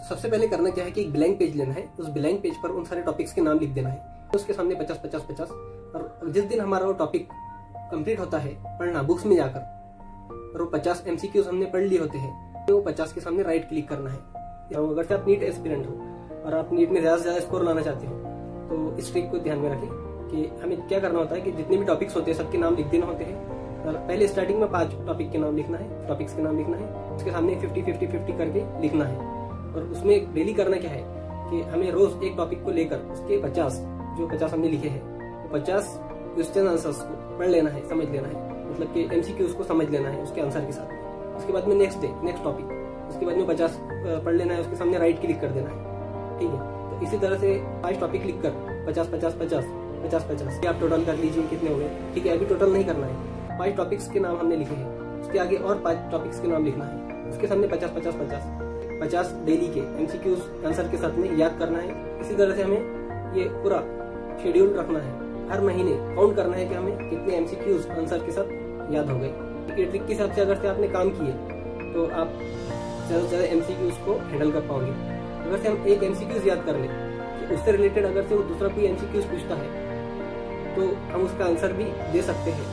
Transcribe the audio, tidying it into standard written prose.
सबसे पहले करना क्या है कि एक ब्लैंक पेज लेना है, उस ब्लैंक पेज पर उन सारे टॉपिक्स के नाम लिख देना है, उसके सामने 50-50-50। और जिस दिन हमारा वो टॉपिक कंप्लीट होता है पढ़ना बुक्स में जाकर, और वो 50 MCQs हमने पढ़ लिए होते हैं, तो वो 50 के सामने राइट क्लिक करना है। अगर से आप नीट एस्पिरेंट हो और आप नीट में ज्यादा से ज्यादा स्कोर लाना चाहते हो तो इस ट्रिक को ध्यान में रखें कि हमें क्या करना होता है कि जितने भी टॉपिक्स होते हैं सबके नाम लिख देना होते हैं। और पहले स्टार्टिंग में 5 टॉपिक के नाम लिखना है, टॉपिक्स के नाम लिखना है, उसके सामने 50-50-50 करके लिखना है। और उसमें डेली करना क्या है कि हमें रोज एक टॉपिक को लेकर उसके 50 जो 50 हमने लिखे हैं वो 50 क्वेश्चन आंसर्स को पढ़ लेना है, समझ लेना है, मतलब कि MCQs को समझ लेना है उसके आंसर के साथ। उसके बाद में नेक्स्ट टॉपिक, उसके बाद में 50 पढ़ लेना है, उसके सामने राइट क्लिक कर देना है। ठीक है, तो इसी तरह से 5 टॉपिक लिखकर 50-50-50 आप टोटल कर लीजिए कितने हो गए। ठीक है, अभी टोटल नहीं करना है, 5 टॉपिक्स के नाम हमने लिखे हैं, उसके आगे और 5 टॉपिक्स के नाम लिखना है, उसके सामने 50-50-50 डेली के MCQs आंसर के साथ में याद करना है। इसी तरह से हमें ये पूरा शेड्यूल रखना है, हर महीने काउंट करना है कि हमें कितने MCQs आंसर के साथ याद हो गए। ये ट्रिक के हिसाब से अगर से आपने काम किए तो आप ज़्यादा से ज़्यादा MCQs को हैंडल कर पाओगे। अगर से हम एक MCQs याद कर लें तो उससे रिलेटेड अगर से वो दूसरा कोई MCQs पूछता है तो हम उसका आंसर भी दे सकते हैं।